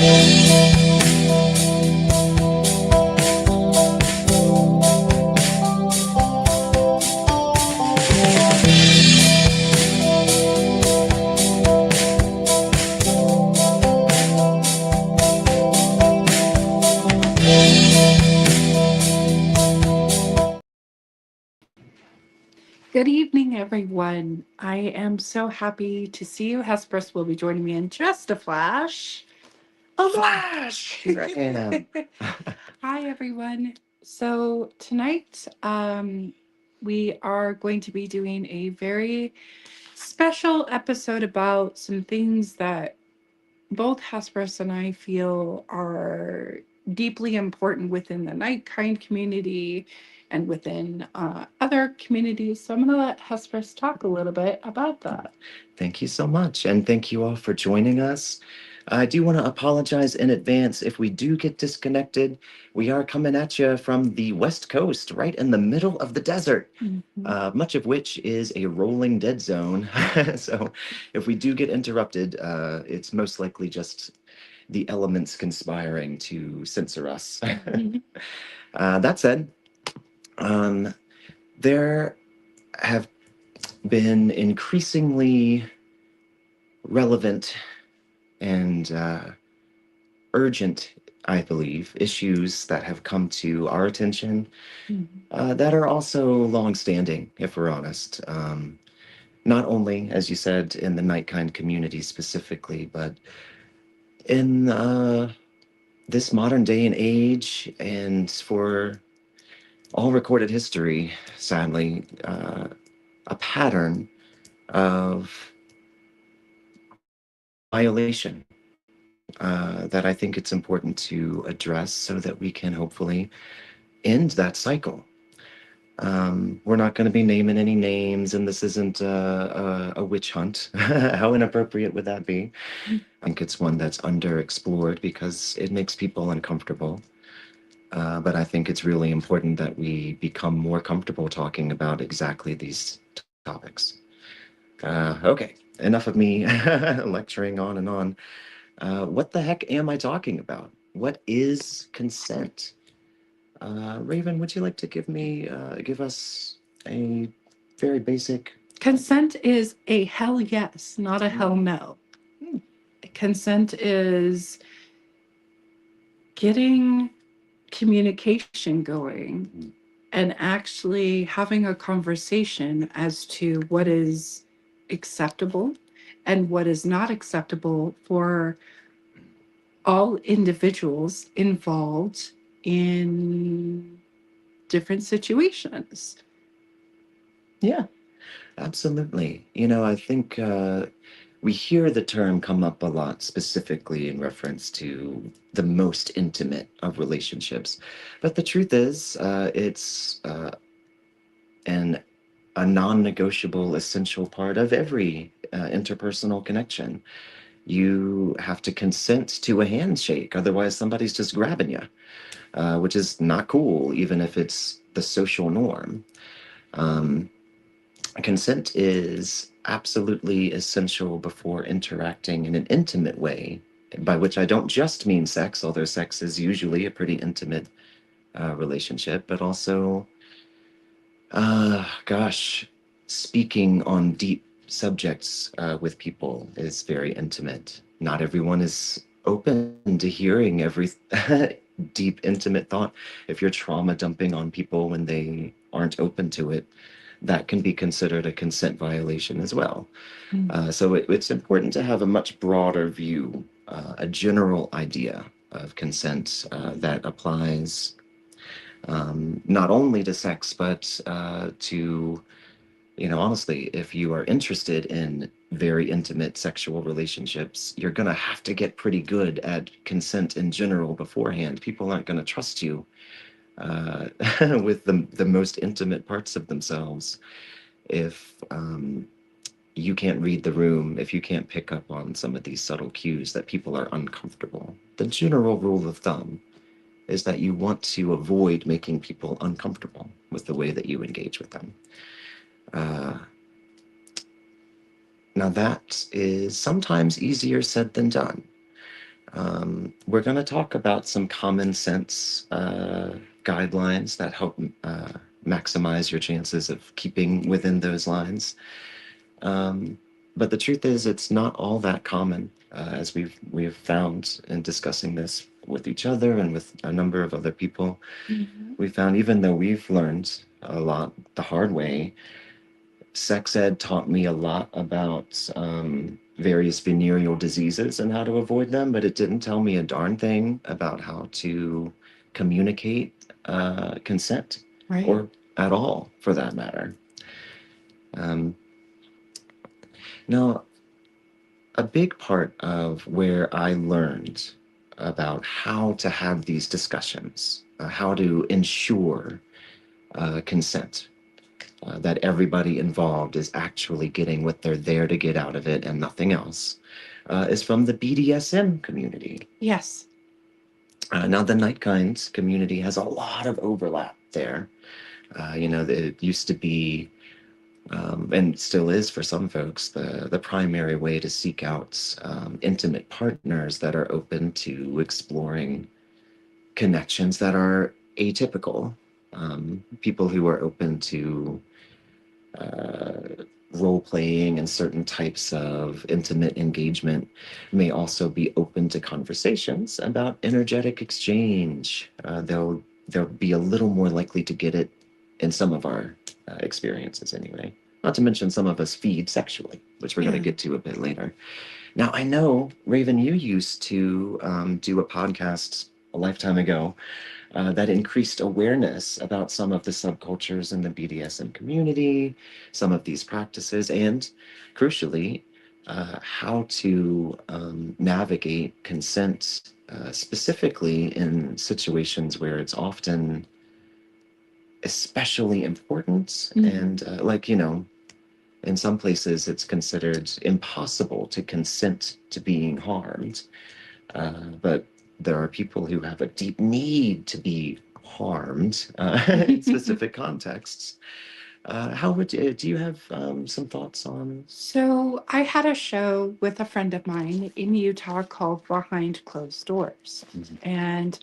Good evening, everyone. I am so happy to see you. Hesperus will be joining me in just a flash. A flash! Here I am. Hi, everyone. So, tonight we are going to be doing a very special episode about some things that both Hesperus and I feel are deeply important within the night kind community and within other communities. So I'm going to let Hesperus talk a little bit about that. Thank you so much. And thank you all for joining us. I do want to apologize in advance if we do get disconnected. We are coming at you from the West Coast, right in the middle of the desert, much of which is a rolling dead zone. So if we do get interrupted, it's most likely just the elements conspiring to censor us. That said, there have been increasingly relevant and urgent, I believe, issues that have come to our attention that are also long-standing, if we're honest. Not only, as you said, in the night kind community specifically, but in this modern day and age, and for all recorded history, sadly, a pattern of violation that I think it's important to address so that we can hopefully end that cycle. We're not going to be naming any names, and this isn't a witch hunt. How inappropriate would that be? I think it's one that's underexplored because it makes people uncomfortable. But I think it's really important that we become more comfortable talking about exactly these topics. Okay, enough of me lecturing on and on. What the heck am I talking about? What is consent? Raven, would you like to give us a very basic... Consent is a hell yes, not a hell no. Consent is getting communication going and actually having a conversation as to what is acceptable and what is not acceptable for all individuals involved in different situations. Yeah, absolutely. You know, I think we hear the term come up a lot, specifically in reference to the most intimate of relationships. But the truth is, it's a non-negotiable, essential part of every interpersonal connection. You have to consent to a handshake, otherwise somebody's just grabbing you, which is not cool, even if it's the social norm. Consent is absolutely essential before interacting in an intimate way, by which I don't just mean sex, although sex is usually a pretty intimate relationship, but also, gosh, speaking on deep subjects with people is very intimate. Not everyone is open to hearing every deep, intimate thought. If you're trauma dumping on people when they aren't open to it, that can be considered a consent violation as well. So it's important to have a much broader view, a general idea of consent that applies not only to sex, but to, you know, honestly, if you are interested in very intimate sexual relationships, you're going to have to get pretty good at consent in general beforehand. People aren't going to trust you with the most intimate parts of themselves if you can't read the room, if you can't pick up on some of these subtle cues that people are uncomfortable. The general rule of thumb is that you want to avoid making people uncomfortable with the way that you engage with them. Now that is sometimes easier said than done. We're going to talk about some common sense guidelines that help maximize your chances of keeping within those lines. But the truth is, it's not all that common, as we've found in discussing this with each other and with a number of other people. Mm-hmm. We found, even though we've learned a lot the hard way, sex ed taught me a lot about various venereal diseases and how to avoid them, but it didn't tell me a darn thing about how to communicate consent, Right. or at all, for that matter. Um, Now, a big part of where I learned about how to have these discussions, how to ensure consent, that everybody involved is actually getting what they're there to get out of it and nothing else, is from the BDSM community. Yes. Now, the Nightkind community has a lot of overlap there. It used to be, and still is for some folks, the primary way to seek out intimate partners that are open to exploring connections that are atypical. People who are open to role playing and certain types of intimate engagement may also be open to conversations about energetic exchange. They'll be a little more likely to get it in some of our experiences anyway. Not to mention some of us feed sexually, which we're going to get to a bit later. Now, I know, Raven, you used to do a podcast a lifetime ago that increased awareness about some of the subcultures in the BDSM community, some of these practices, and crucially, how to navigate consent, specifically in situations where it's often especially important. And in some places, it's considered impossible to consent to being harmed. But there are people who have a deep need to be harmed in specific contexts. Do you have some thoughts on? So I had a show with a friend of mine in Utah called Behind Closed Doors. Mhm. And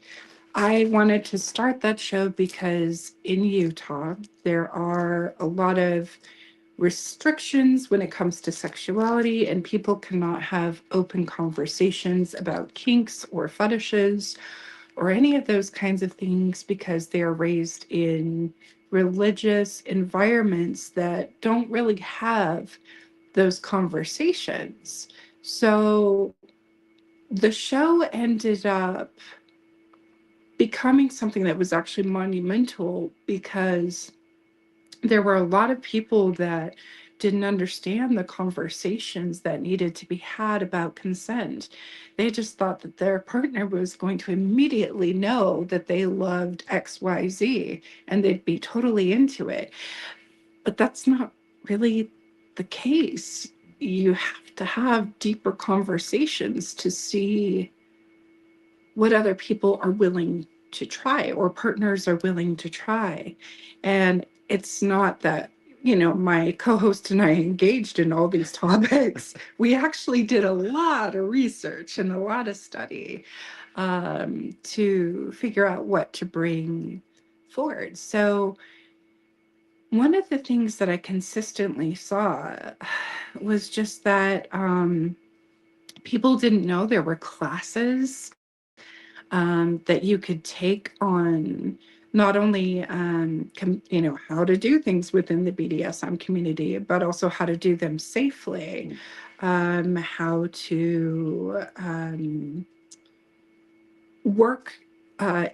I wanted to start that show because in Utah, there are a lot of restrictions when it comes to sexuality, and people cannot have open conversations about kinks or fetishes or any of those kinds of things because they are raised in religious environments that don't really have those conversations. So the show ended up becoming something that was actually monumental because there were a lot of people that didn't understand the conversations that needed to be had about consent. They just thought that their partner was going to immediately know that they loved XYZ and they'd be totally into it. But that's not really the case. You have to have deeper conversations to see what other people are willing to try or partners are willing to try. And it's not that, my co-host and I engaged in all these topics. We actually did a lot of research and a lot of study to figure out what to bring forward. So one of the things that I consistently saw was just that people didn't know there were classes that you could take on not only how to do things within the BDSM community, but also how to do them safely, how to work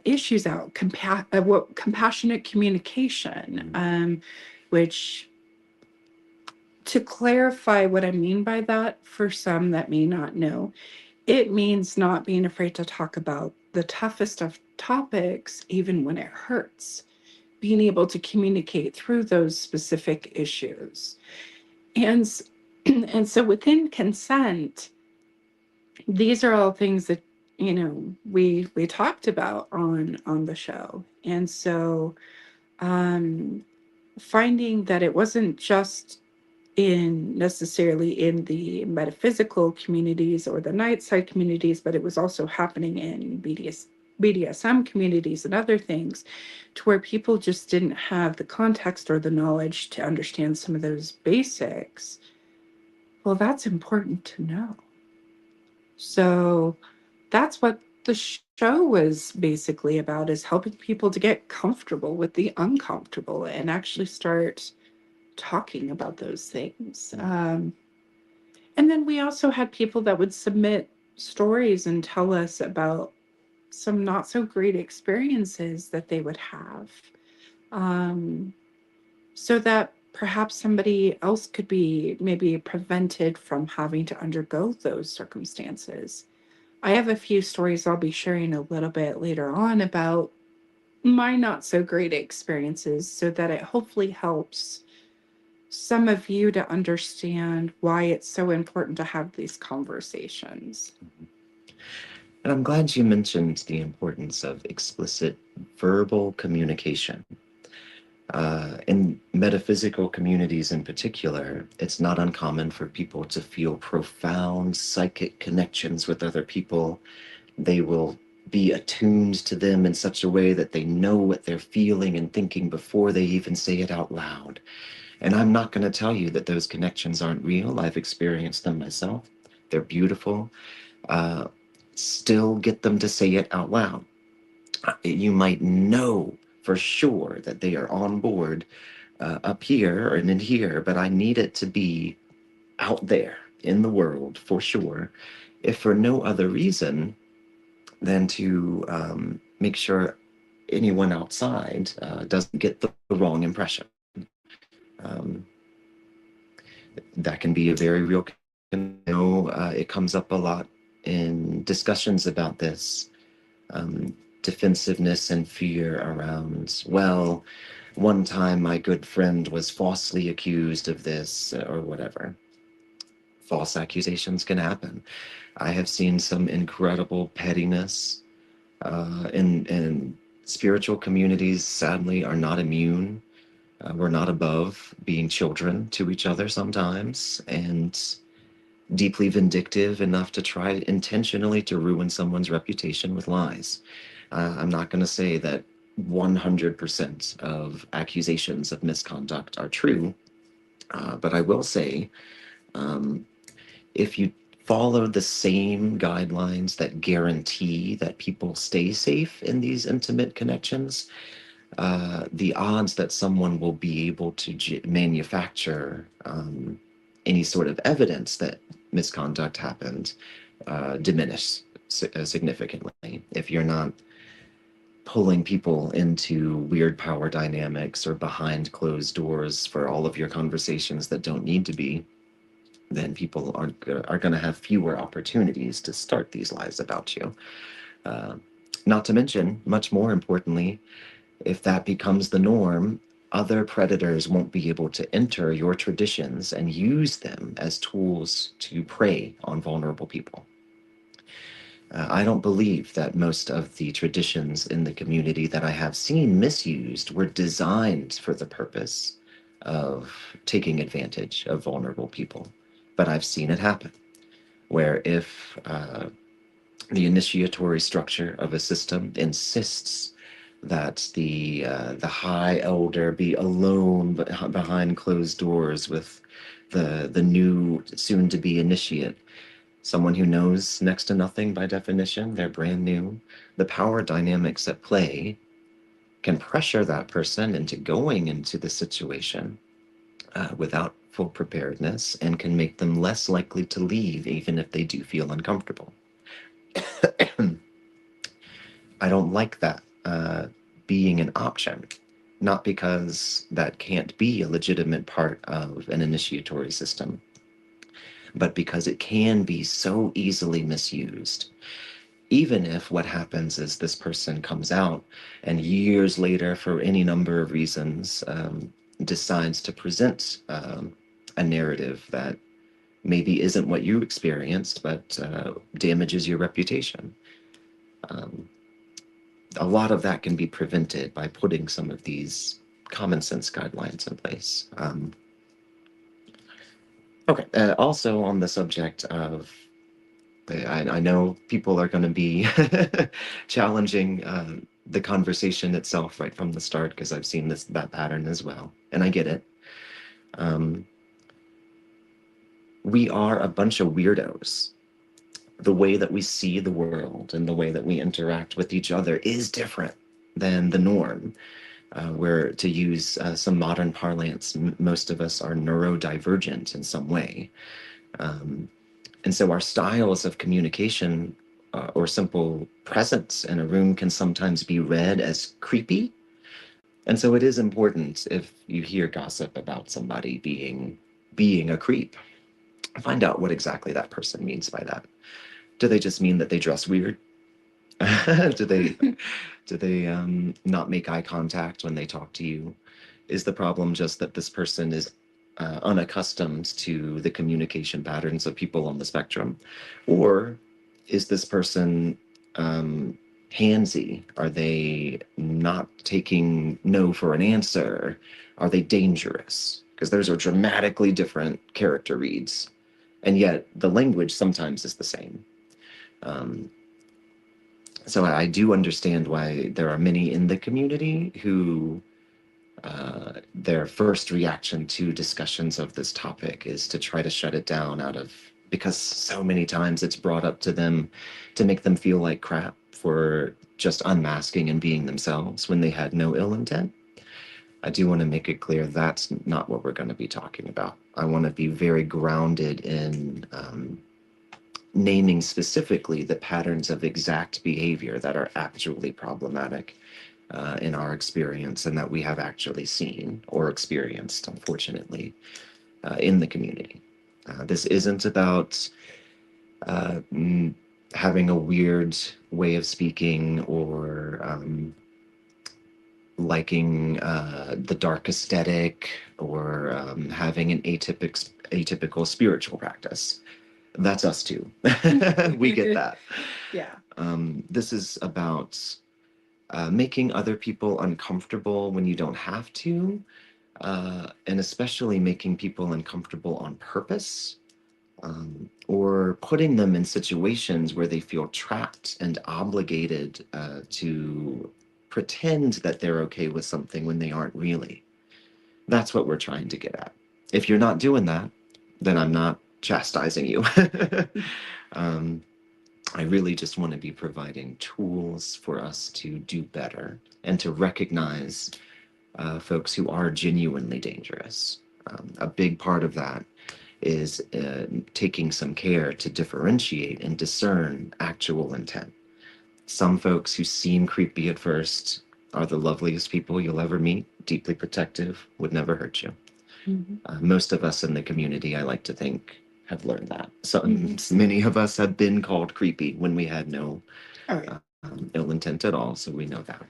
issues out, compassionate communication, which, to clarify what I mean by that for some that may not know, it means not being afraid to talk about the toughest of topics, even when it hurts, being able to communicate through those specific issues. And, and so within consent, these are all things that, we talked about on the show. And so finding that it wasn't just in necessarily in the metaphysical communities or the night side communities, but it was also happening in BDSM communities and other things, to where people just didn't have the context or the knowledge to understand some of those basics. Well, that's important to know. So that's what the show was basically about, is helping people to get comfortable with the uncomfortable and actually start talking about those things. And then we also had people that would submit stories and tell us about some not so great experiences that they would have, um, so that perhaps somebody else could be maybe prevented from having to undergo those circumstances. I have a few stories I'll be sharing a little bit later on about my not so great experiences, so that it hopefully helps some of you to understand why it's so important to have these conversations. And I'm glad you mentioned the importance of explicit verbal communication. In metaphysical communities in particular, it's not uncommon for people to feel profound psychic connections with other people. They will be attuned to them in such a way that they know what they're feeling and thinking before they even say it out loud. And I'm not going to tell you that those connections aren't real. I've experienced them myself. They're beautiful. Uh, Still get them to say it out loud. You might know for sure that they are on board up here and in here, but I need it to be out there in the world for sure, if for no other reason than to make sure anyone outside doesn't get the wrong impression. Um, that can be a very real. It comes up a lot in discussions about this. Defensiveness and fear around, well, one time my good friend was falsely accused of this or whatever. False accusations can happen. I have seen some incredible pettiness, and spiritual communities sadly are not immune. We're not above being children to each other sometimes, and deeply vindictive enough to try intentionally to ruin someone's reputation with lies. I'm not going to say that 100% of accusations of misconduct are true, but I will say, um, if you follow the same guidelines that guarantee that people stay safe in these intimate connections, the odds that someone will be able to manufacture any sort of evidence that misconduct happened diminish significantly. If you're not pulling people into weird power dynamics or behind closed doors for all of your conversations that don't need to be, then people are going to have fewer opportunities to start these lies about you. Uh, Not to mention, much more importantly, if that becomes the norm, other predators won't be able to enter your traditions and use them as tools to prey on vulnerable people. I don't believe that most of the traditions in the community that I have seen misused were designed for the purpose of taking advantage of vulnerable people. But I've seen it happen, where if the initiatory structure of a system insists that the high elder be alone behind closed doors with the new soon to be initiate, someone who knows next to nothing by definition, they're brand new, the power dynamics at play can pressure that person into going into the situation without full preparedness, and can make them less likely to leave even if they do feel uncomfortable. I don't like that being an option, not because that can't be a legitimate part of an initiatory system, but because it can be so easily misused. Even if what happens is this person comes out and years later, for any number of reasons, decides to present a narrative that maybe isn't what you experienced, but damages your reputation. Um, a lot of that can be prevented by putting some of these common sense guidelines in place. Okay. Also on the subject of, I know people are going to be challenging the conversation itself right from the start because I've seen that pattern as well, and I get it. Um, we are a bunch of weirdos. The way that we see the world and the way that we interact with each other is different than the norm. Where, to use some modern parlance, most of us are neurodivergent in some way. Um, and so our styles of communication or simple presence in a room can sometimes be read as creepy. And so it is important, if you hear gossip about somebody being a creep, find out what exactly that person means by that. Do they just mean that they dress weird? do they not make eye contact when they talk to you? Is the problem just that this person is unaccustomed to the communication patterns of people on the spectrum? Or is this person handsy? Are they not taking no for an answer? Are they dangerous? Because those are dramatically different character reads. And yet the language sometimes is the same. Um, so I do understand why there are many in the community who their first reaction to discussions of this topic is to try to shut it down because so many times it's brought up to them to make them feel like crap for just unmasking and being themselves when they had no ill intent. I do want to make it clear that's not what we're going to be talking about. I want to be very grounded in naming specifically the patterns of exact behavior that are actually problematic in our experience and that we have actually seen or experienced, unfortunately, in the community. This isn't about having a weird way of speaking or liking the dark aesthetic or having an atypical spiritual practice. That's us too. We get that. Yeah. This is about making other people uncomfortable when you don't have to, and especially making people uncomfortable on purpose, or putting them in situations where they feel trapped and obligated to pretend that they're okay with something when they aren't really. That's what we're trying to get at. If you're not doing that, then I'm not chastising you. I really just want to be providing tools for us to do better and to recognize folks who are genuinely dangerous. A big part of that is taking some care to differentiate and discern actual intent. Some folks who seem creepy at first are the loveliest people you'll ever meet, deeply protective, would never hurt you. Most of us in the community, I like to think, have learned that. So many of us have been called creepy when we had no ill intent at all, so we know that.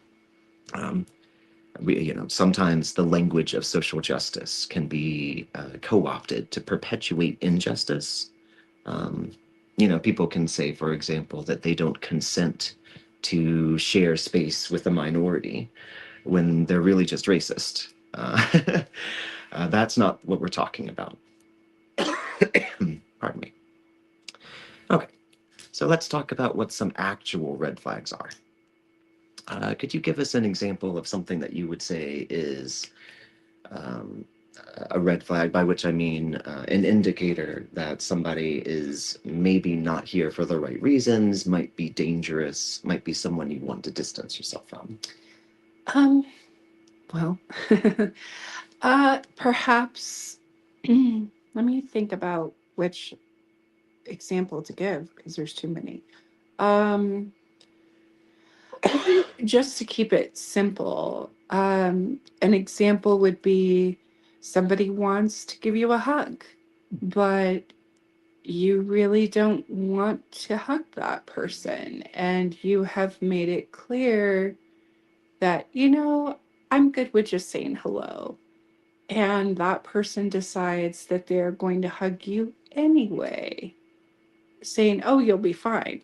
Sometimes the language of social justice can be co-opted to perpetuate injustice. People can say, for example, that they don't consent to share space with a minority when they're really just racist. That's not what we're talking about. Pardon me. Okay, so let's talk about what some actual red flags are. Could you give us an example of something that you would say is a red flag, by which I mean an indicator that somebody is maybe not here for the right reasons, might be dangerous, might be someone you want to distance yourself from? Well, perhaps let me think about which example to give because there's too many. Just to keep it simple, an example would be somebody wants to give you a hug, but you really don't want to hug that person. And you have made it clear that, I'm good with just saying hello. And that person decides that they're going to hug you anyway, saying, oh, you'll be fine.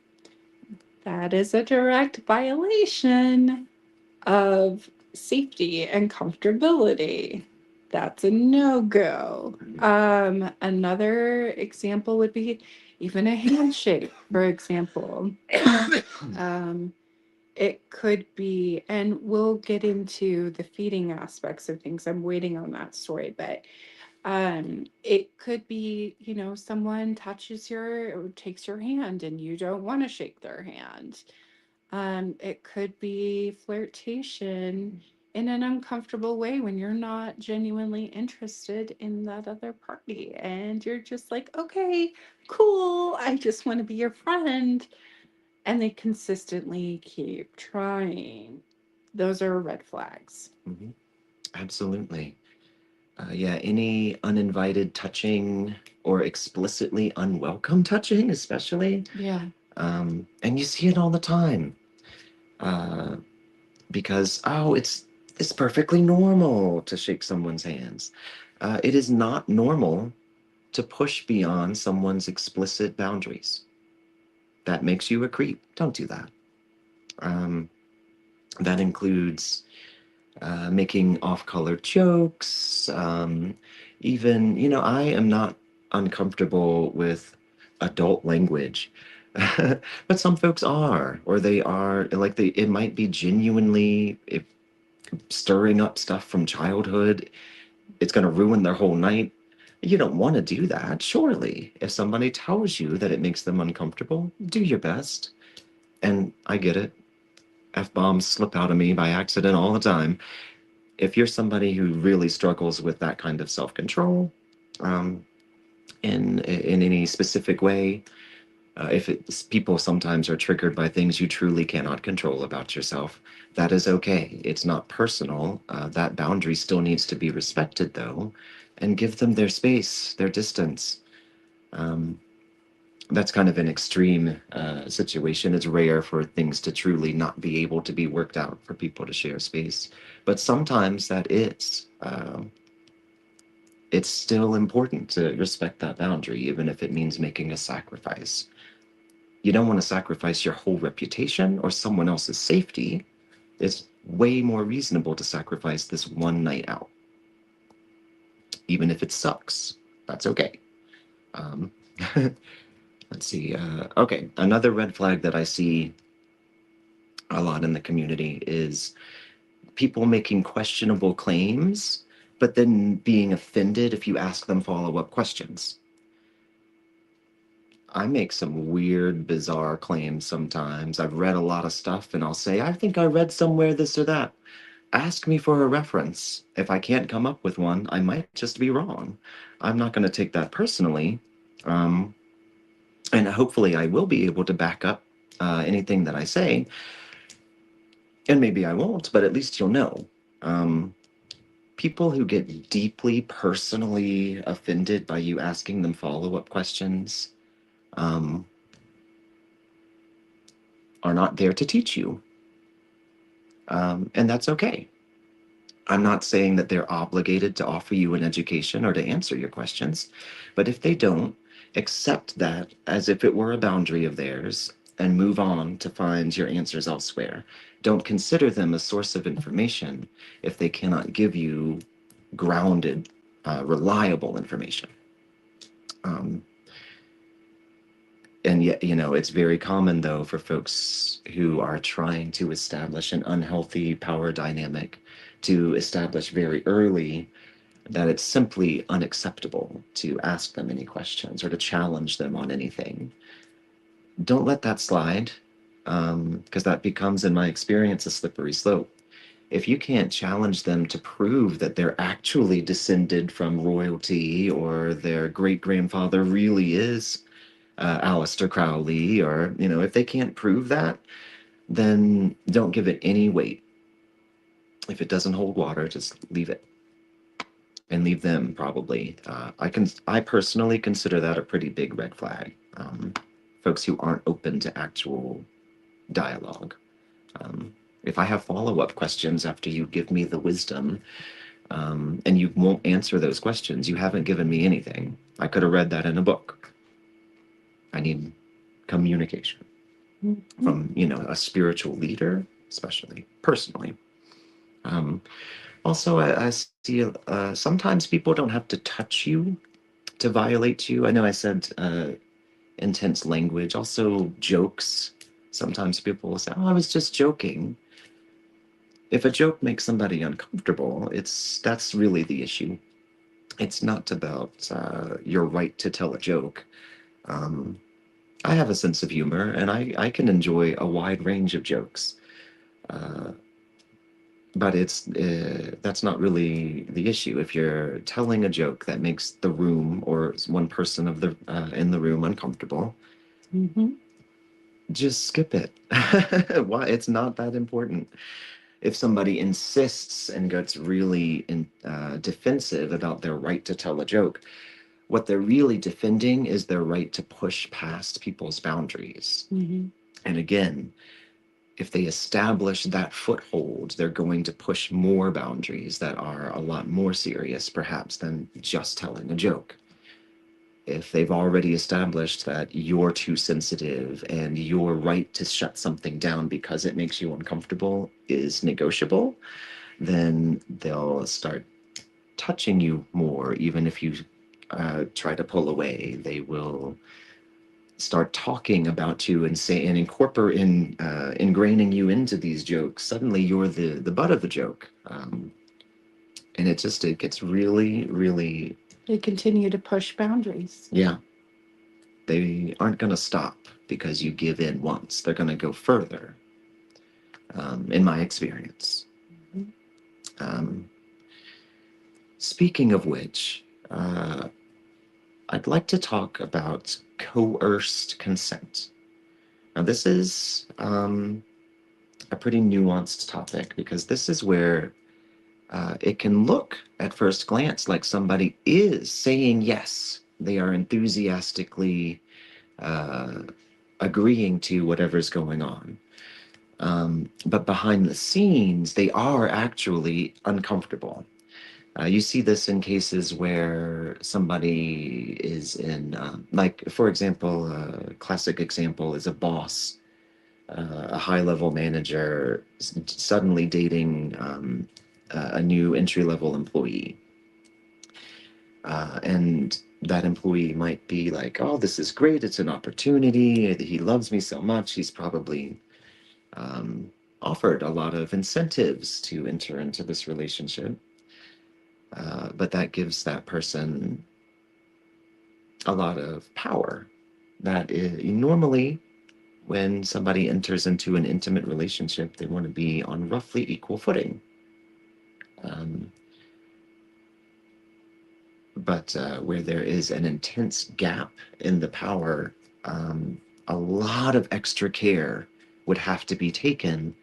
That is a direct violation of safety and comfortability. that's a no-go. Another example would be even a handshake, for example. Um, it could be, and we'll get into the feeding aspects of things. I'm waiting on that story, but it could be, someone touches your or takes your hand and you don't want to shake their hand. It could be flirtation in an uncomfortable way when you're not genuinely interested in that other party and you're just like, okay, cool, I just want to be your friend. And they consistently keep trying. Those are red flags. Mhm. Absolutely. Yeah, any uninvited touching or explicitly unwelcome touching, especially. Yeah. And you see it all the time. Uh, because, oh, it's perfectly normal to shake someone's hands. It is not normal to push beyond someone's explicit boundaries. That makes you a creep. Don't do that. Um, that includes making off-color jokes. Even, I am not uncomfortable with adult language, but some folks are, or they are like it might be genuinely stirring up stuff from childhood. It's going to ruin their whole night. You don't want to do that, surely. If somebody tells you that it makes them uncomfortable, do your best. And I get it. F-bombs slip out of me by accident all the time. If you're somebody who really struggles with that kind of self-control, um, in any specific way, if it's people sometimes are triggered by things you truly cannot control about yourself, that is okay. It's not personal. That boundary still needs to be respected, though, and give them their space, their distance. Um, that's kind of an extreme situation. It's rare for things to truly not be able to be worked out for people to share space. But sometimes that is. It's still important to respect that boundary, even if it means making a sacrifice. You don't want to sacrifice your whole reputation or someone else's safety. It's way more reasonable to sacrifice this one night out. Even if it sucks, that's okay. Um, let's see. Okay, another red flag that I see a lot in the community is people making questionable claims, but then being offended if you ask them follow-up questions. I make some weird, bizarre claims sometimes. I've read a lot of stuff and I'll say, I think I read somewhere this or that. Ask me for a reference. If I can't come up with one, I might just be wrong. I'm not going to take that personally. Um, and hopefully I will be able to back up anything that I say. And maybe I won't, but at least you'll know. Um, People who get deeply personally offended by you asking them follow-up questions, um, are not there to teach you. And that's okay. I'm not saying that they're obligated to offer you an education or to answer your questions, but if they don't, accept that as if it were a boundary of theirs and move on to find your answers elsewhere. Don't consider them a source of information if they cannot give you grounded, reliable information. Um, and yet, it's very common, though, for folks who are trying to establish an unhealthy power dynamic to establish very early that it's simply unacceptable to ask them any questions or to challenge them on anything. Don't let that slide, because that becomes, in my experience, a slippery slope. If you can't challenge them to prove that they're actually descended from royalty or their great grandfather really is Aleister Crowley, or, if they can't prove that, then don't give it any weight. If it doesn't hold water, just leave it and leave them probably. I personally consider that a pretty big red flag. Folks who aren't open to actual dialogue. If I have follow-up questions after you give me the wisdom, and you won't answer those questions, you haven't given me anything. I could have read that in a book. I need communication from, a spiritual leader, especially personally. Um, Also, I see sometimes people don't have to touch you to violate you. I know I said intense language, also jokes. Sometimes people will say, "Oh, I was just joking." If a joke makes somebody uncomfortable, that's really the issue. It's not about your right to tell a joke. Um, I have a sense of humor, and I can enjoy a wide range of jokes. Uh, but that's not really the issue. If you're telling a joke that makes the room or one person of the in the room uncomfortable, Mm-hmm. just skip it. Why? It's not that important. If somebody insists and gets really defensive about their right to tell a joke, what they're really defending is their right to push past people's boundaries. Mm-hmm. And again, if they establish that foothold, they're going to push more boundaries that are a lot more serious, perhaps, than just telling a joke. If they've already established that you're too sensitive and your right to shut something down because it makes you uncomfortable is negotiable, then they'll start touching you more, even if you try to pull away. They will start talking about you and say and incorporate in ingraining you into these jokes. Suddenly you're the butt of the joke, and it gets really. They continue to push boundaries. Yeah, they aren't going to stop because you give in once. They're going to go further, in my experience. Mhm. um, Speaking of which, I'd like to talk about coerced consent. Now, this is a pretty nuanced topic because this is where it can look at first glance like somebody is saying yes. They are enthusiastically uh, agreeing to whatever's going on. But behind the scenes, they are actually uncomfortable. You see this in cases where somebody is in, like, for example, a classic example is a boss, a high level manager suddenly dating a new entry level employee. And that employee might be like, oh, this is great. It's an opportunity. He loves me so much. He's probably um, offered a lot of incentives to enter into this relationship. But that gives that person a lot of power that is, normally when somebody enters into an intimate relationship, they want to be on roughly equal footing. Um, but where there is an intense gap in the power, a lot of extra care would have to be taken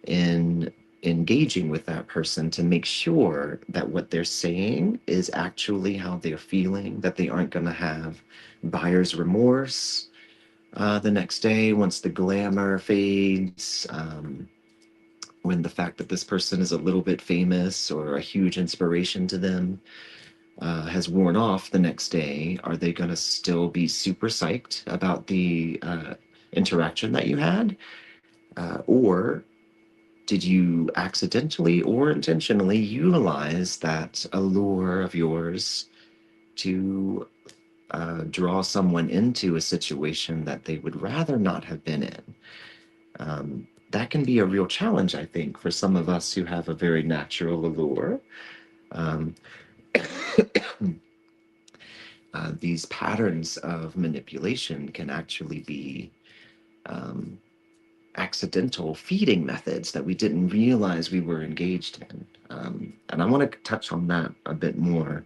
in engaging with that person to make sure that what they're saying is actually how they're feeling, that they aren't going to have buyer's remorse the next day once the glamour fades. When the fact that this person is a little bit famous or a huge inspiration to them has worn off the next day, are they going to still be super psyched about the interaction that you had? Or did you accidentally or intentionally utilize that allure of yours to draw someone into a situation that they would rather not have been in? That can be a real challenge, I think, for some of us who have a very natural allure. Um, these patterns of manipulation can actually be um, accidental feeding methods that we didn't realize we were engaged in. And I want to touch on that a bit more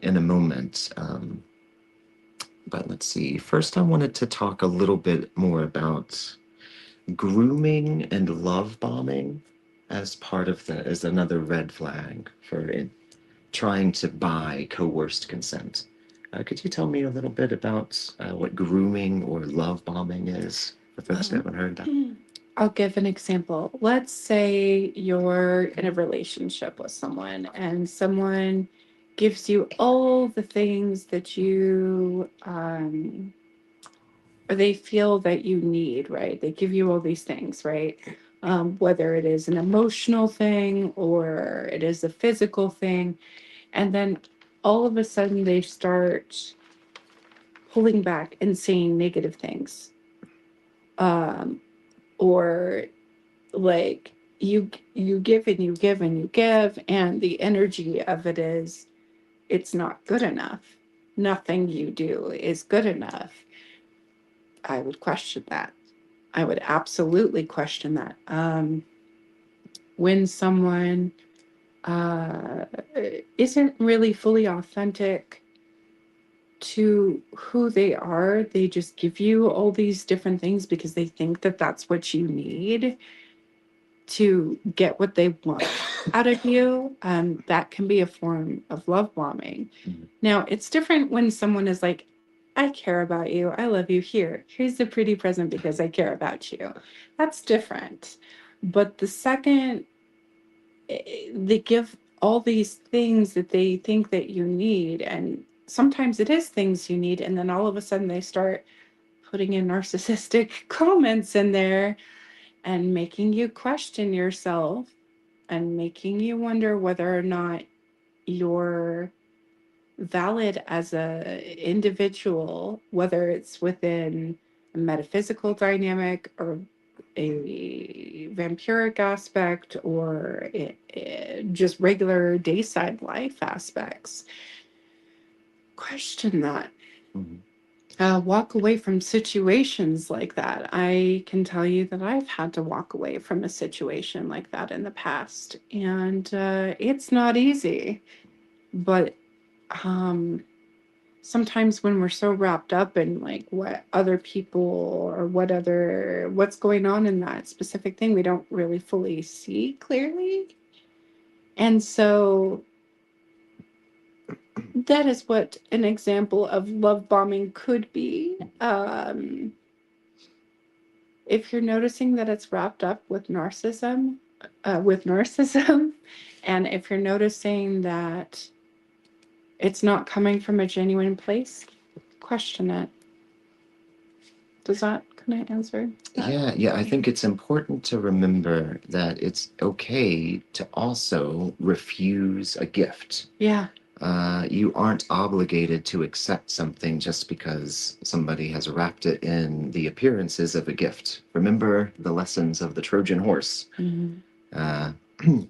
in a moment. But let's see. First, I wanted to talk a little bit more about grooming and love bombing as part of as another red flag for trying to buy coerced consent. Could you tell me a little bit about what grooming or love bombing is for folks who haven't heard that? I'll give an example. Let's say you're in a relationship with someone and someone gives you all the things that you or they feel that you need, right? They give you all these things, right? whether it is an emotional thing or it is a physical thing. And then all of a sudden they start pulling back and saying negative things. Or like you give and you give and you give, and the energy of it is it's not good enough. Nothing you do is good enough. I would question that. I would absolutely question that. When someone uh, isn't really fully authentic to who they are, they just give you all these different things because they think that that's what you need to get what they want out of you. That can be a form of love bombing. Mm-hmm. Now, it's different when someone is like, I care about you. I love you. Here's a pretty present because I care about you. That's different. But the second they give all these things that they think that you need, and sometimes it is things you need, and then all of a sudden they start putting in narcissistic comments in there and making you question yourself and making you wonder whether or not you're valid as a individual, whether it's within a metaphysical dynamic or a vampiric aspect or just regular dayside life aspects. Question that. Mm-hmm. Walk away from situations like that. I can tell you that I've had to walk away from a situation like that in the past, and it's not easy. But sometimes when we're so wrapped up in like what other people or what's going on in that specific thing, we don't really fully see clearly. And so that is what an example of love bombing could be. If you're noticing that it's wrapped up with narcissism, and if you're noticing that it's not coming from a genuine place, question it. Can I answer that? Yeah, I think it's important to remember that it's okay to also refuse a gift. Yeah. You aren't obligated to accept something just because somebody has wrapped it in the appearances of a gift. Remember the lessons of the Trojan horse. Mm-hmm.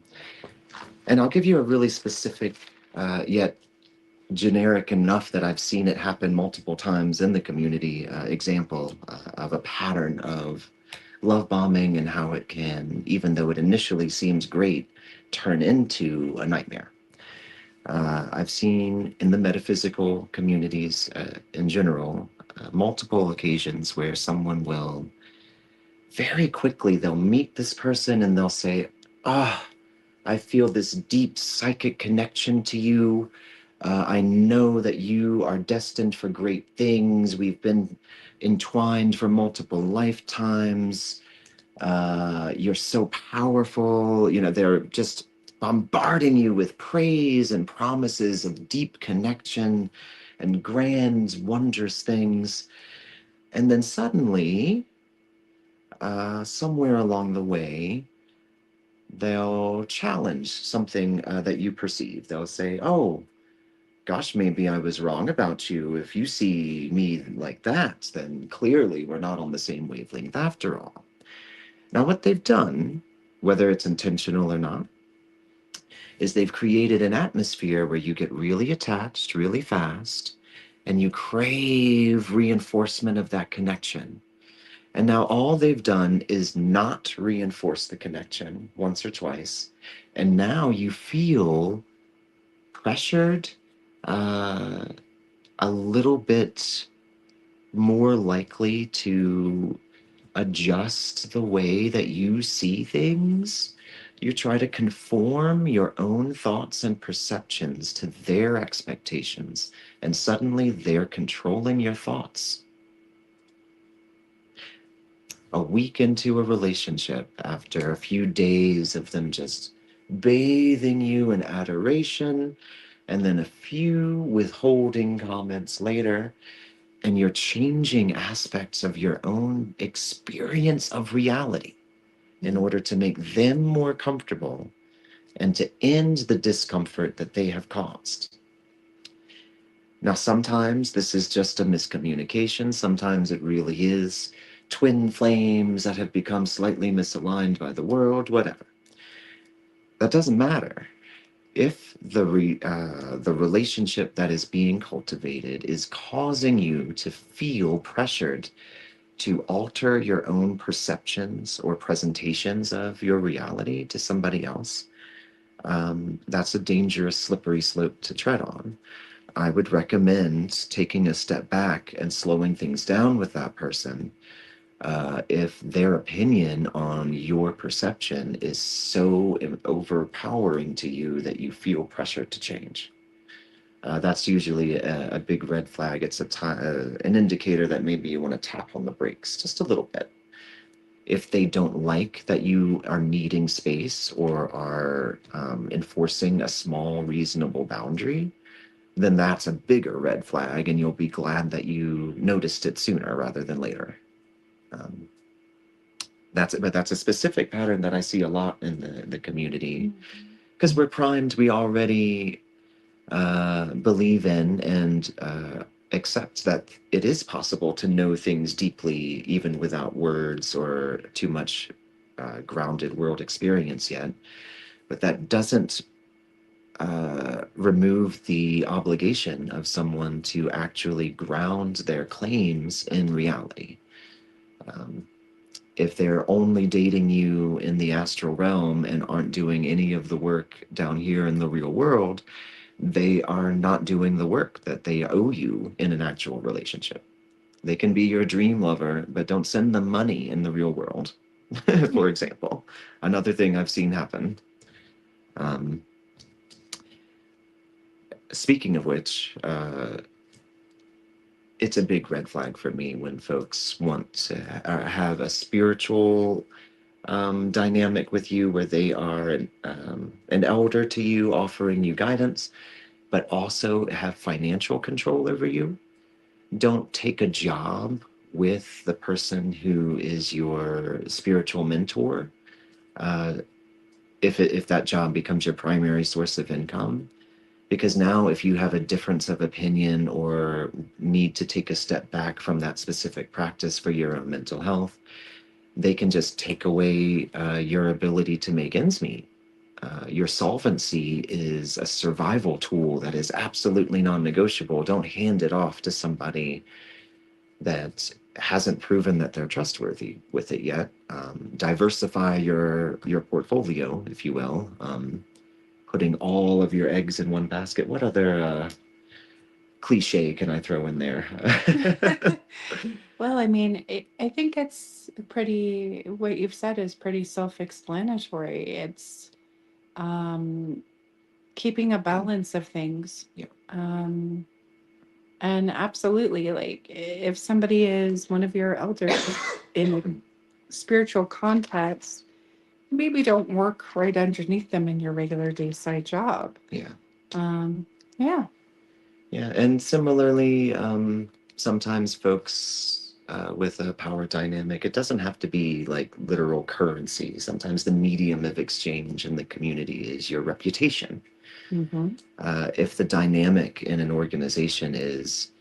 And I'll give you a really specific, yet generic enough that I've seen it happen multiple times in the community, example of a pattern of love bombing and how it can, even though it initially seems great, turn into a nightmare. I've seen in the metaphysical communities in general, multiple occasions where someone will very quickly, they'll meet this person and they'll say, "Ah, I feel this deep psychic connection to you. I know that you are destined for great things. We've been entwined for multiple lifetimes. You're so powerful." You know, they're just bombarding you with praise and promises of deep connection and grand, wondrous things. And then suddenly, somewhere along the way, they'll challenge something that you perceive. They'll say, "Oh, gosh, maybe I was wrong about you. If you see me like that, then clearly we're not on the same wavelength after all." Now, what they've done, whether it's intentional or not, is they've created an atmosphere where you get really attached really fast and you crave reinforcement of that connection. And now all they've done is not reinforce the connection once or twice. And now you feel pressured, uh, a little bit more likely to adjust the way that you see things. You try to conform your own thoughts and perceptions to their expectations, and suddenly they're controlling your thoughts. A week into a relationship, after a few days of them just bathing you in adoration, and then a few withholding comments later, and you're changing aspects of your own experience of reality. in order to make them more comfortable and to end the discomfort that they have caused. Now, sometimes this is just a miscommunication. Sometimes it really is twin flames that have become slightly misaligned by the world, whatever. That doesn't matter. If the relationship that is being cultivated is causing you to feel pressured to alter your own perceptions or presentations of your reality to somebody else, that's a dangerous, slippery slope to tread on. I would recommend taking a step back and slowing things down with that person if their opinion on your perception is so overpowering to you that you feel pressure to change. That's usually a big red flag. It's an indicator that maybe you want to tap on the brakes just a little bit. If they don't like that you are needing space or are enforcing a small, reasonable boundary, then that's a bigger red flag, and you'll be glad that you noticed it sooner rather than later. But that's a specific pattern that I see a lot in the community, because we're primed. We already believe in and accept that it is possible to know things deeply, even without words or too much grounded world experience yet. But that doesn't remove the obligation of someone to actually ground their claims in reality. If they're only dating you in the astral realm and aren't doing any of the work down here in the real world, they are not doing the work that they owe you in an actual relationship. They can be your dream lover, but don't send them money in the real world, for example. Another thing I've seen happen. Speaking of which, it's a big red flag for me when folks want to have a spiritual dynamic with you where they are an elder to you, offering you guidance, but also have financial control over you. Don't take a job with the person who is your spiritual mentor if that job becomes your primary source of income. Because now if you have a difference of opinion or need to take a step back from that specific practice for your own mental health, they can just take away your ability to make ends meet. Your solvency is a survival tool that is absolutely non-negotiable. Don't hand it off to somebody that hasn't proven that they're trustworthy with it yet. Diversify your portfolio, if you will. Putting all of your eggs in one basket. What other cliche can I throw in there? Well, I mean, I think it's pretty, what you've said is pretty self-explanatory. It's keeping a balance of things. Yeah. And absolutely, like if somebody is one of your elders in a spiritual context, maybe don't work right underneath them in your regular day side job. Yeah. Yeah. Yeah, and similarly, sometimes folks with a power dynamic, it doesn't have to be like literal currency. Sometimes the medium of exchange in the community is your reputation. If the dynamic in an organization is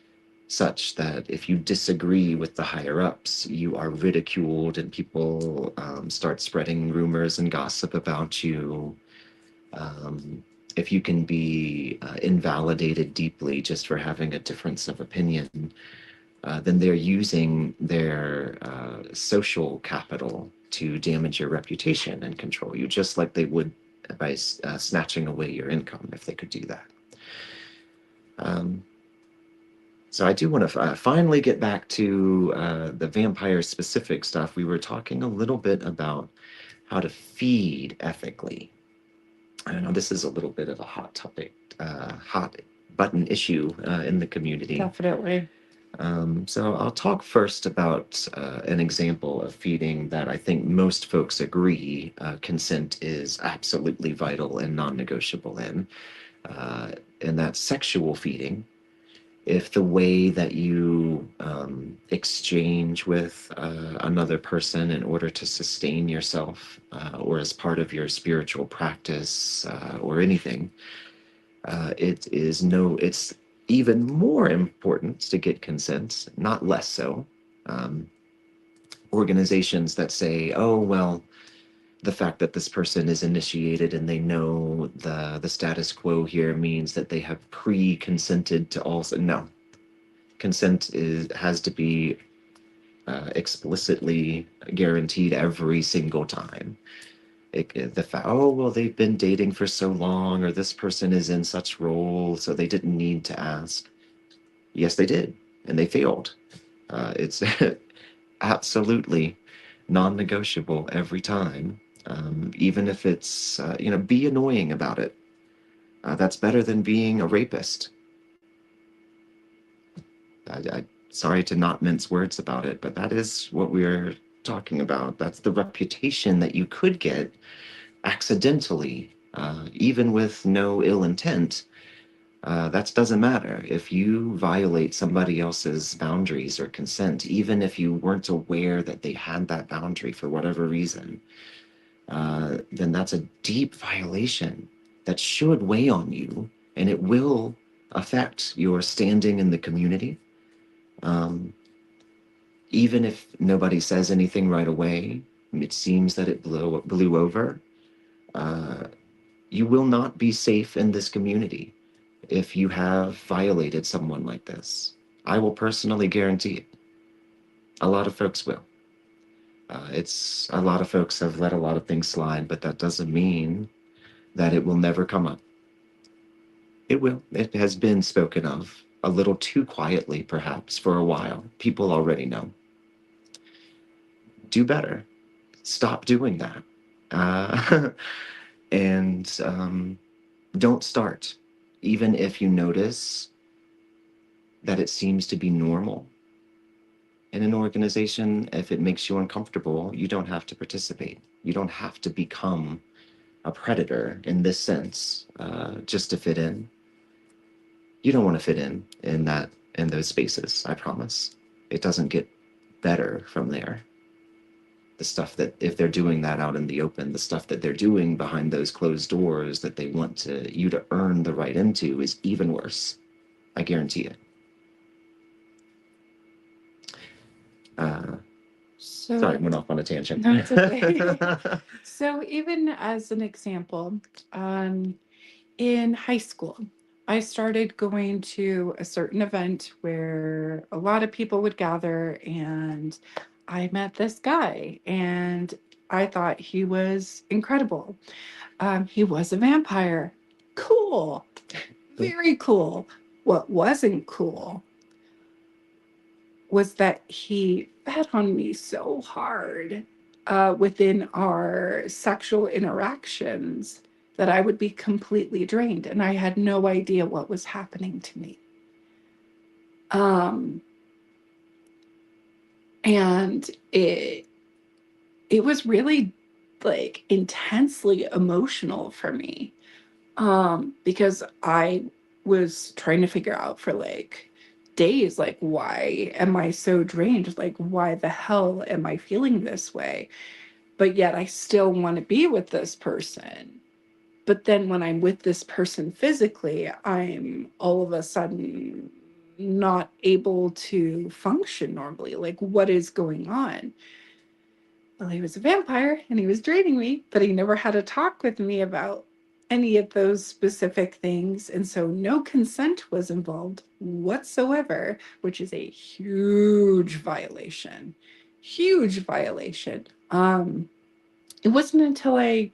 such that if you disagree with the higher ups, you are ridiculed and people start spreading rumors and gossip about you. If you can be invalidated deeply just for having a difference of opinion, then they're using their social capital to damage your reputation and control you, just like they would by snatching away your income if they could do that. So I do want to finally get back to the vampire specific stuff. We were talking a little bit about how to feed ethically. I know this is a little bit of a hot topic, hot button issue in the community. Definitely. So I'll talk first about an example of feeding that I think most folks agree consent is absolutely vital and non-negotiable in, and that's sexual feeding. if the way that you exchange with another person in order to sustain yourself or as part of your spiritual practice or anything, it's even more important to get consent, not less so. Um, Organizations that say, oh, well, the fact that this person is initiated and they know the status quo here means that they have pre-consented to all. No, consent has to be explicitly guaranteed every single time. The fact, oh, well, they've been dating for so long, or this person is in such role, so they didn't need to ask. Yes, they did, and they failed. It's absolutely non-negotiable every time, even if it's, be annoying about it. That's better than being a rapist. Sorry to not mince words about it, but that is what we're talking about. That's the reputation that you could get accidentally, even with no ill intent. That doesn't matter. If you violate somebody else's boundaries or consent, even if you weren't aware that they had that boundary for whatever reason, then that's a deep violation that should weigh on you, and it will affect your standing in the community. Um, Even if nobody says anything right away, it seems that it blew over. Uh, you will not be safe in this community if you have violated someone like this. I will personally guarantee it. A lot of folks will. It's a lot of folks have let a lot of things slide, but that doesn't mean that it will never come up. It will. It has been spoken of a little too quietly, perhaps, for a while. People already know. Do better. Stop doing that. Uh, and don't start, even if you notice that it seems to be normal in an organization. If it makes you uncomfortable, you don't have to participate. You don't have to become a predator in this sense just to fit in. You don't want to fit in those spaces. I promise. It doesn't get better from there. The stuff that, if they're doing that out in the open, the stuff that they're doing behind those closed doors that they want you to earn the right into is even worse. I guarantee it. Sorry, So, went off on a tangent. no, it's okay. So, even as an example, in high school, I started going to a certain event where a lot of people would gather, and I met this guy, and I thought he was incredible. He was a vampire. Cool. Very cool. What wasn't cool was that he fed on me so hard within our sexual interactions that I would be completely drained, and I had no idea what was happening to me. Um, and it was really like intensely emotional for me, because I was trying to figure out for like days, like, why am I so drained? Like, why the hell am I feeling this way? But yet I still want to be with this person. But then when I'm with this person physically, I'm all of a sudden not able to function normally. Like, what is going on? Well, he was a vampire and he was draining me, but he never had a talk with me about any of those specific things. And so no consent was involved whatsoever, which is a huge violation. Huge violation. It wasn't until I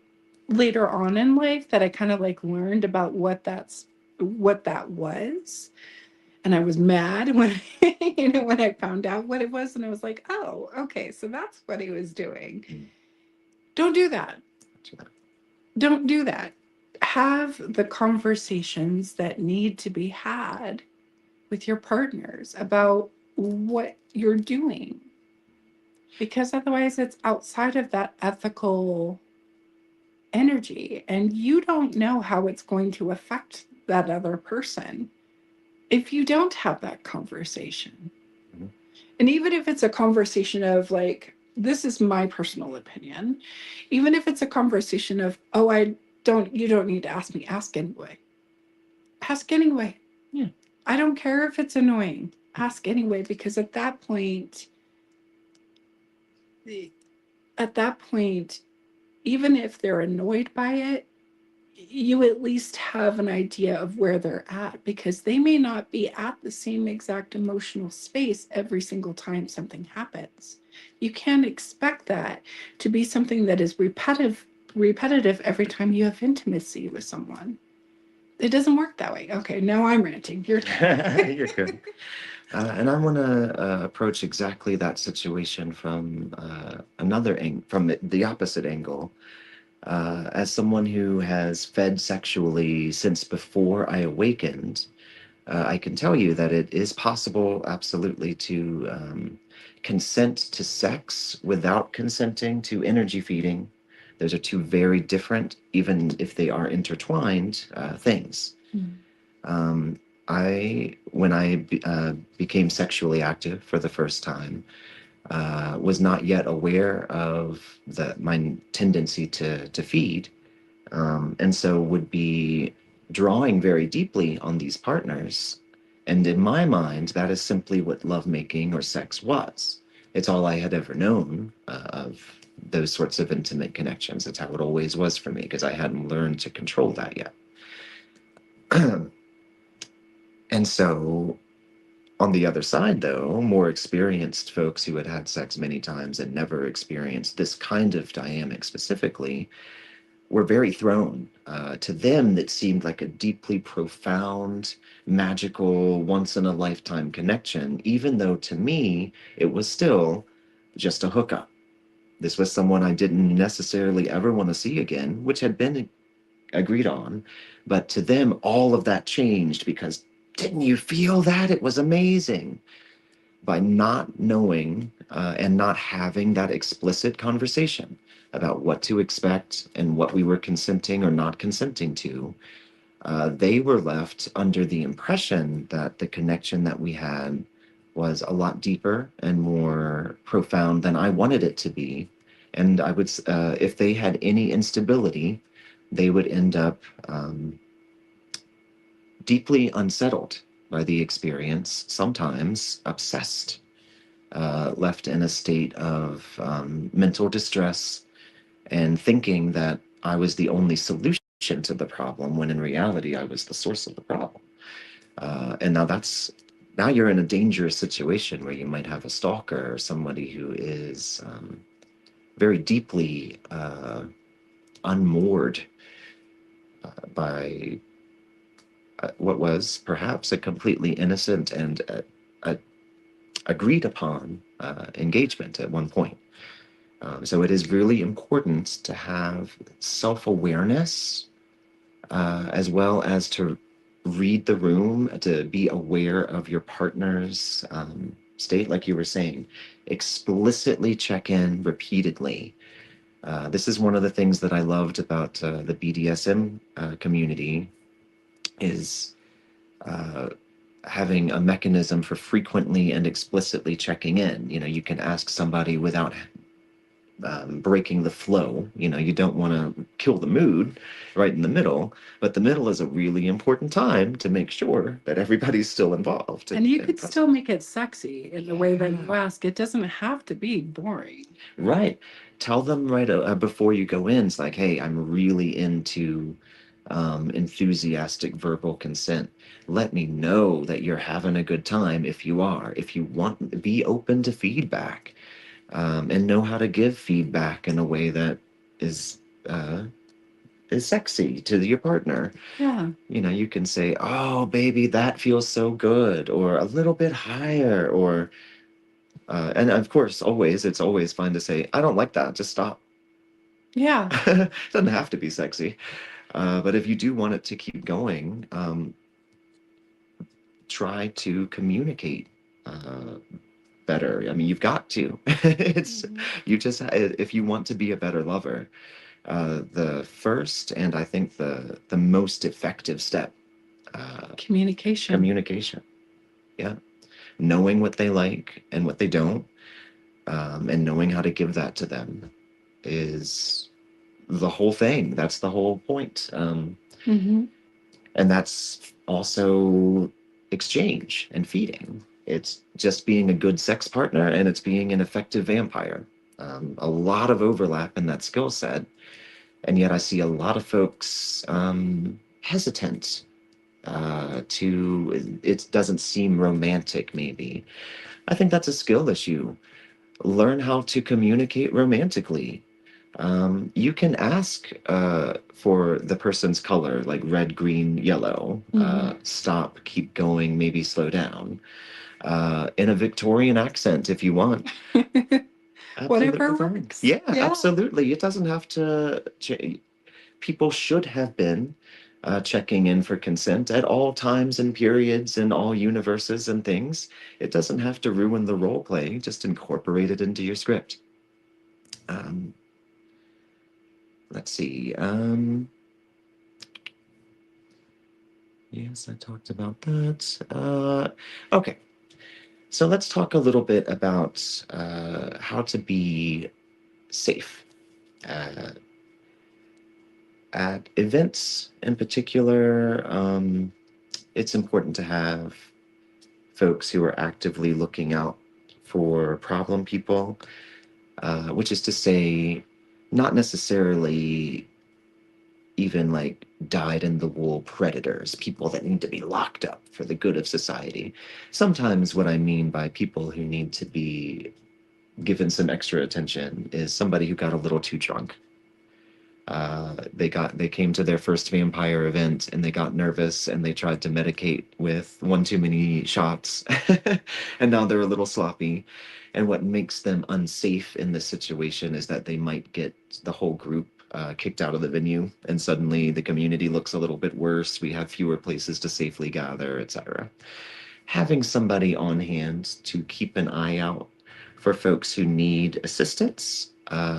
later on in life that I kind of like learned about what that was. And I was mad when when I found out what it was, and I was like, oh, okay, so that's what he was doing. Don't do that. Don't do that. Have the conversations that need to be had with your partners about what you're doing, because otherwise it's outside of that ethical energy, and you don't know how it's going to affect that other person. if you don't have that conversation, Mhm. and even if it's a conversation of like, this is my personal opinion, even if it's a conversation of, oh, you don't need to ask me, ask anyway. Ask anyway. Yeah. I don't care if it's annoying. Ask anyway, because at that point, even if they're annoyed by it, you at least have an idea of where they're at, because they may not be at the same exact emotional space every single time something happens. You can't expect that to be something that is repetitive every time you have intimacy with someone. It doesn't work that way. Okay, now I'm ranting. Your turn. You're good. And I want to approach exactly that situation from from the opposite angle. As someone who has fed sexually since before I awakened, I can tell you that it is possible, absolutely, to consent to sex without consenting to energy feeding. Those are two very different, even if they are intertwined, things. Mm. When I became sexually active for the first time, was not yet aware of my tendency to feed, and so would be drawing very deeply on these partners. And in my mind, that is simply what lovemaking or sex was. It's all I had ever known of those sorts of intimate connections. It's how it always was for me, because I hadn't learned to control that yet. And so, on the other side, though, more experienced folks who had had sex many times and never experienced this kind of dynamic specifically were very thrown. To them, that seemed like a deeply profound, magical, once in a lifetime connection, even though to me, it was still just a hookup. This was someone I didn't necessarily ever want to see again, which had been agreed on. But to them, all of that changed because, didn't you feel that? It was amazing. By not knowing and not having that explicit conversation about what to expect and what we were consenting or not consenting to, they were left under the impression that the connection that we had was a lot deeper and more profound than I wanted it to be. And I would, if they had any instability, they would end up deeply unsettled by the experience, sometimes obsessed, left in a state of mental distress and thinking that I was the only solution to the problem, when in reality I was the source of the problem. And now you're in a dangerous situation where you might have a stalker or somebody who is very deeply unmoored by what was perhaps a completely innocent and agreed upon engagement at one point. So it is really important to have self-awareness, as well as to read the room, to be aware of your partner's state, like you were saying. Explicitly check in repeatedly. This is one of the things that I loved about the BDSM community, is having a mechanism for frequently and explicitly checking in. You know, you can ask somebody without breaking the flow. You know, you don't want to kill the mood right in the middle, but the middle is a really important time to make sure that everybody's still involved. And you could still make it sexy in the way that you ask. It doesn't have to be boring. Right. Tell them right before you go in, it's like, hey, I'm really into enthusiastic verbal consent. Let me know that you're having a good time if you are. If you want, be open to feedback, and know how to give feedback in a way that is sexy to your partner. Yeah. You know, you can say, "Oh, baby, that feels so good," or a little bit higher, or and of course, it's always fine to say, "I don't like that. Just stop." Yeah. It doesn't have to be sexy, but if you do want it to keep going, try to communicate better. I mean, you've got to. It's you just if you want to be a better lover, the first and I think the most effective step Communication. Communication. Yeah. Knowing what they like and what they don't, and knowing how to give that to them is the whole thing. That's the whole point. And that's also exchange and feeding. It's just being a good sex partner, and it's being an effective vampire. A lot of overlap in that skill set. And yet I see a lot of folks hesitant it doesn't seem romantic, maybe. I think that's a skill issue. Learn how to communicate romantically. You can ask for the person's color, like red, green, yellow. Stop, keep going, maybe slow down. In a Victorian accent, if you want. Whatever Absolutely. works. Yeah, absolutely. It doesn't have to. People should have been checking in for consent at all times and periods in all universes and things. It doesn't have to ruin the role play. Just incorporate it into your script. Let's see. Yes, I talked about that. Okay. So let's talk a little bit about how to be safe. At events in particular, it's important to have folks who are actively looking out for problem people, which is to say, not necessarily even like dyed-in-the-wool predators, people that need to be locked up for the good of society. Sometimes what I mean by people who need to be given some extra attention is somebody who got a little too drunk. They came to their first vampire event and they got nervous and they tried to medicate with one too many shots and now they're a little sloppy. And what makes them unsafe in this situation is that they might get the whole group kicked out of the venue, and suddenly the community looks a little bit worse. We have fewer places to safely gather, etc. Having somebody on hand to keep an eye out for folks who need assistance,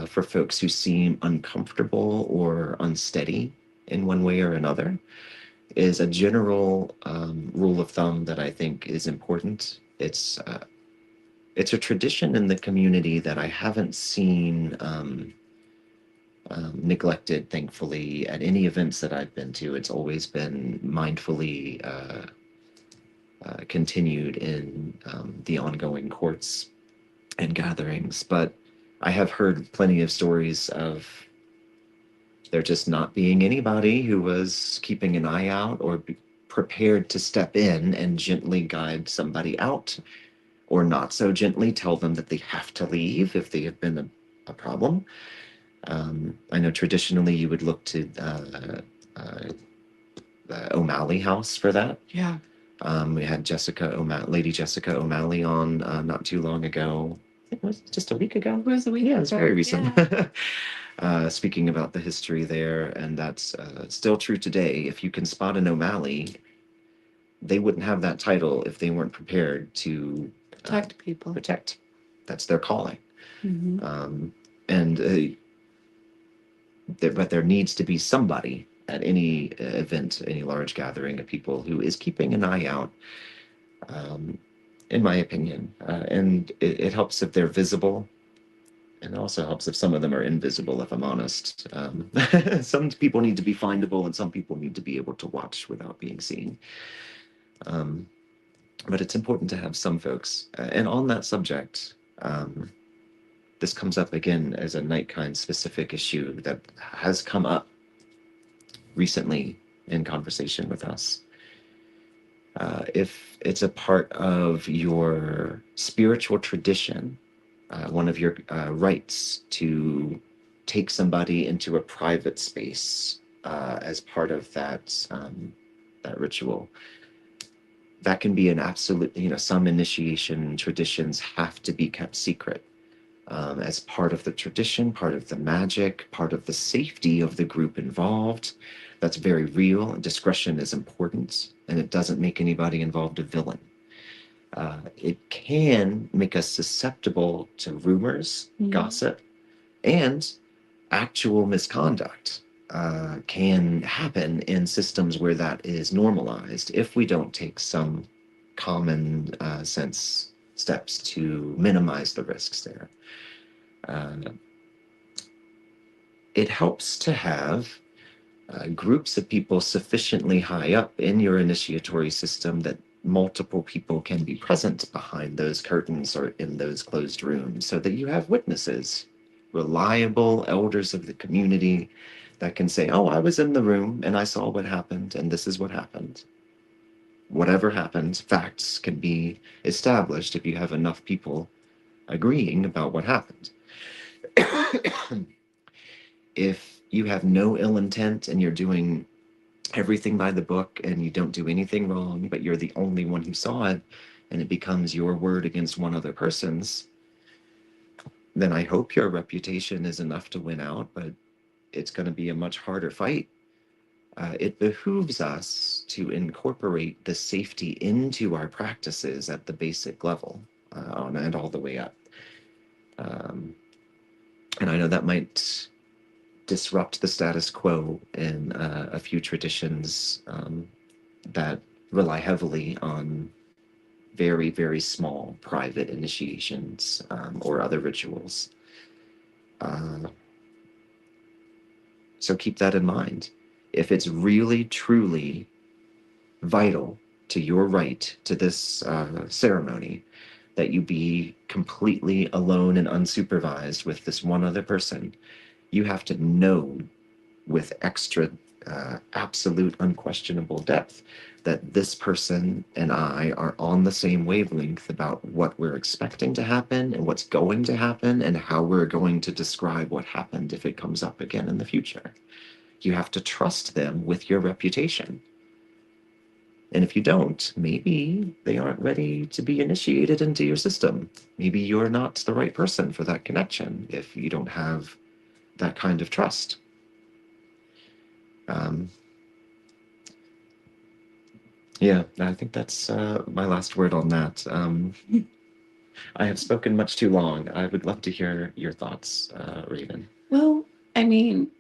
for folks who seem uncomfortable or unsteady in one way or another, is a general rule of thumb that I think is important. It's a tradition in the community that I haven't seen neglected, thankfully, at any events that I've been to. It's always been mindfully continued in the ongoing courts and gatherings. But I have heard plenty of stories of there just not being anybody who was keeping an eye out or prepared to step in and gently guide somebody out, or not so gently tell them that they have to leave if they have been a problem. I know traditionally you would look to the O'Malley House for that. Yeah. We had Lady Jessica O'Malley on not too long ago. I think it was just a week ago. It was a week ago. Yeah, it's very recent. Speaking about the history there, and that's still true today. If you can spot an O'Malley, they wouldn't have that title if they weren't prepared to protect people. Protect. That's their calling. But there needs to be somebody at any event, any large gathering of people who is keeping an eye out, in my opinion. And it helps if they're visible. And it also helps if some of them are invisible, if I'm honest. Some people need to be findable and some people need to be able to watch without being seen. But it's important to have some folks. And on that subject, this comes up again as a Nightkind specific issue that has come up recently in conversation with us. If it's a part of your spiritual tradition, one of your rites to take somebody into a private space as part of that ritual, that can be an absolute, some initiation traditions have to be kept secret. As part of the tradition, part of the magic, part of the safety of the group involved. That's very real. Discretion is important, and it doesn't make anybody involved a villain. It can make us susceptible to rumors, gossip, and actual misconduct. can happen in systems where that is normalized if we don't take some common sense steps to minimize the risks there. It helps to have groups of people sufficiently high up in your initiatory system that multiple people can be present behind those curtains or in those closed rooms, so that you have witnesses, reliable elders of the community that can say, oh, I was in the room and I saw what happened and this is what happened. Whatever happened, facts can be established if you have enough people agreeing about what happened. If you have no ill intent and you're doing everything by the book and you don't do anything wrong, but you're the only one who saw it, and it becomes your word against one other person's, then I hope your reputation is enough to win out, but it's going to be a much harder fight. It behooves us to incorporate the safety into our practices at the basic level, and all the way up. And I know that might disrupt the status quo in a few traditions that rely heavily on very, very small private initiations or other rituals. So keep that in mind. If it's really, truly vital to your right to this ceremony, that you be completely alone and unsupervised with this one other person, you have to know with extra absolute unquestionable depth that this person and I are on the same wavelength about what we're expecting to happen and what's going to happen and how we're going to describe what happened if it comes up again in the future. You have to trust them with your reputation. And if you don't, maybe they aren't ready to be initiated into your system. Maybe you're not the right person for that connection if you don't have that kind of trust. Yeah, I think that's my last word on that. I have spoken much too long. I would love to hear your thoughts, Raven. Well, I mean,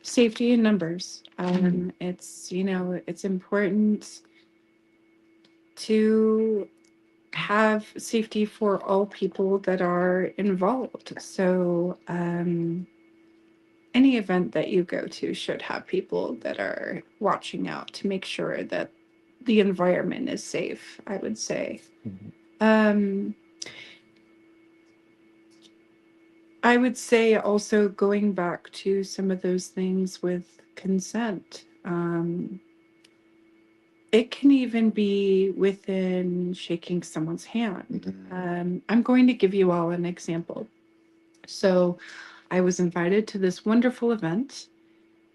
safety in numbers. It's, it's important to have safety for all people that are involved. So, any event that you go to should have people that are watching out to make sure that the environment is safe, I would say. I would say also going back to some of those things with consent. It can even be within shaking someone's hand. I'm going to give you all an example. So I was invited to this wonderful event,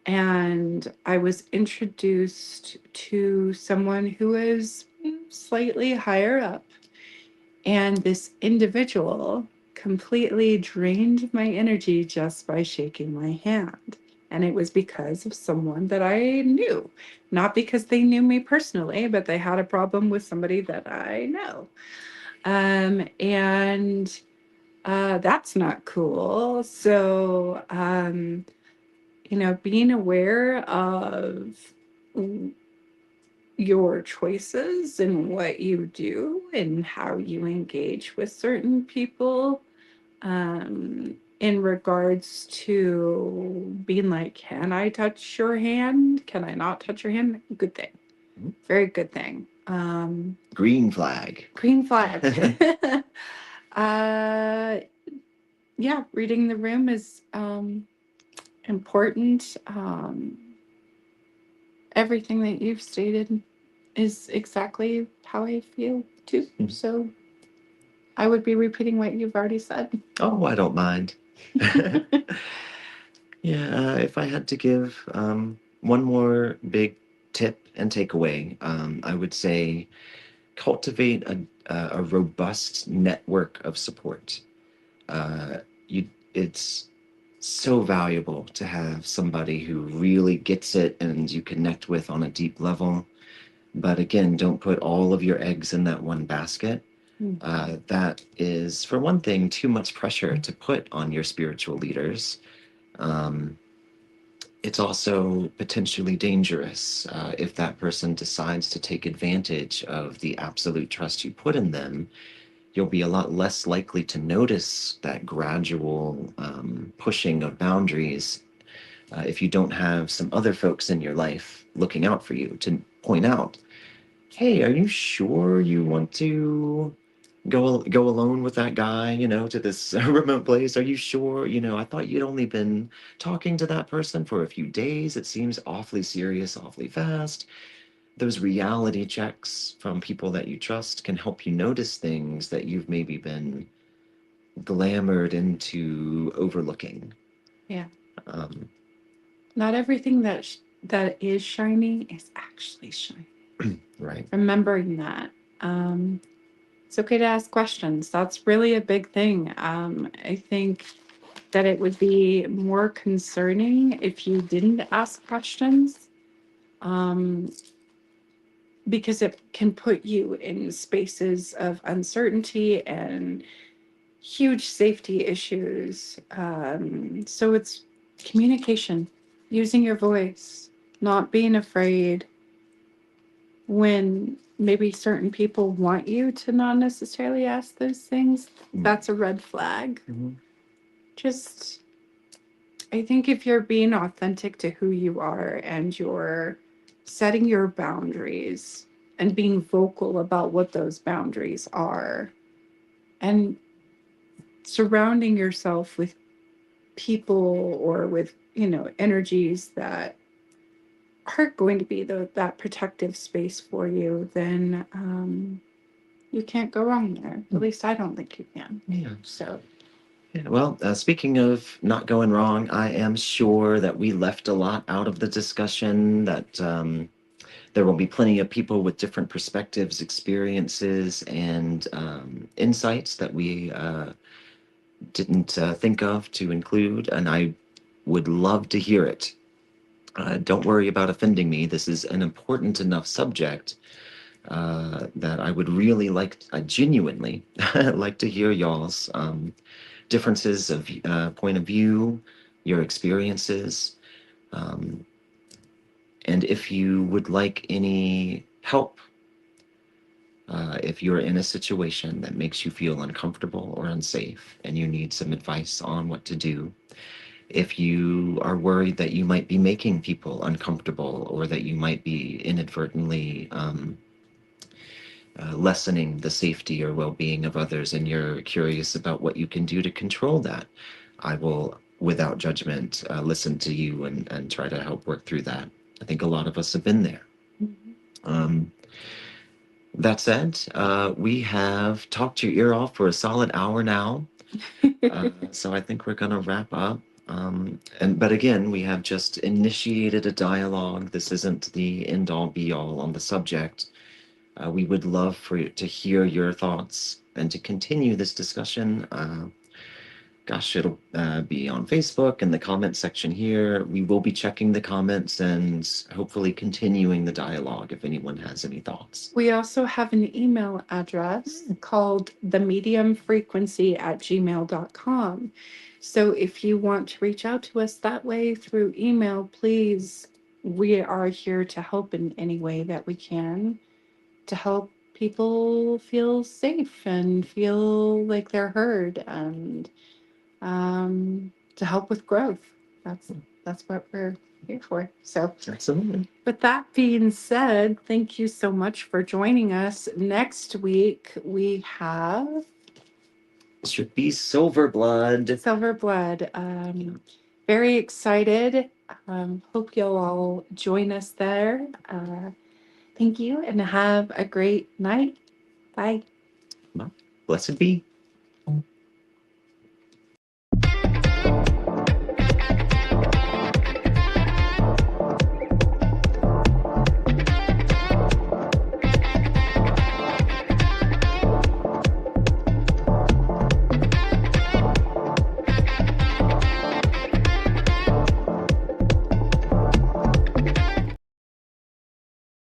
and I was introduced to someone who is slightly higher up. And this individual completely drained my energy just by shaking my hand. And it was because of someone that I knew, not because they knew me personally, but they had a problem with somebody that I know. And that's not cool. So, being aware of your choices and what you do and how you engage with certain people, in regards to being like, can I touch your hand? Can I not touch your hand? Good thing. Very good thing. Green flag. Green flag. Yeah, reading the room is important. Everything that you've stated is exactly how I feel too. So I would be repeating what you've already said. Oh, I don't mind. Yeah, if I had to give one more big tip and takeaway, I would say cultivate a robust network of support. It's so valuable to have somebody who really gets it and you connect with on a deep level. But again, don't put all of your eggs in that one basket. That is, for one thing, too much pressure to put on your spiritual leaders. it's also potentially dangerous if that person decides to take advantage of the absolute trust you put in them. You'll be a lot less likely to notice that gradual pushing of boundaries if you don't have some other folks in your life looking out for you to point out, hey, are you sure you want to go alone with that guy, to this remote place? Are you sure? I thought you'd only been talking to that person for a few days. It seems awfully serious, awfully fast. Those reality checks from people that you trust can help you notice things that you've maybe been glamored into overlooking. Yeah. Um, Not everything that is shiny is actually shiny. right. Remembering that. It's okay to ask questions. That's really a big thing. I think that it would be more concerning if you didn't ask questions, um, because it can put you in spaces of uncertainty and huge safety issues. So it's communication, using your voice, not being afraid when maybe certain people want you to not necessarily ask those things. That's a red flag. Mm-hmm. Just, I think if you're being authentic to who you are and you're setting your boundaries and being vocal about what those boundaries are and surrounding yourself with people or with, energies that are going to be that protective space for you, then you can't go wrong there. At least I don't think you can. Yeah. So, Yeah, well, speaking of not going wrong, I am sure that we left a lot out of the discussion, that there will be plenty of people with different perspectives, experiences, and insights that we didn't think of to include, and I would love to hear it. Don't worry about offending me. This is an important enough subject that I would really genuinely like to hear y'all's differences of point of view, your experiences. Um, and if you would like any help, if you're in a situation that makes you feel uncomfortable or unsafe and you need some advice on what to do, if you are worried that you might be making people uncomfortable or that you might be inadvertently lessening the safety or well-being of others and you're curious about what you can do to control that, I will, without judgment, listen to you and try to help work through that. I think a lot of us have been there. Um, that said, we have talked your ear off for a solid hour now. So I think we're going to wrap up. But again, we have just initiated a dialogue. This isn't the end all be all on the subject. We would love for you to hear your thoughts and to continue this discussion. Gosh, it'll be on Facebook in the comment section here. We will be checking the comments and hopefully continuing the dialogue if anyone has any thoughts. we also have an email address called themediumfrequency@gmail.com. So if you want to reach out to us that way through email, please, we are here to help in any way that we can, to help people feel safe and feel like they're heard, and to help with growth. That's what we're here for. So, Absolutely. with that being said, thank you so much for joining us. Next week we have Should be Silver Blood. Silver Blood. Very excited. Hope you'll all join us there. Thank you and have a great night. Bye. Well, blessed be.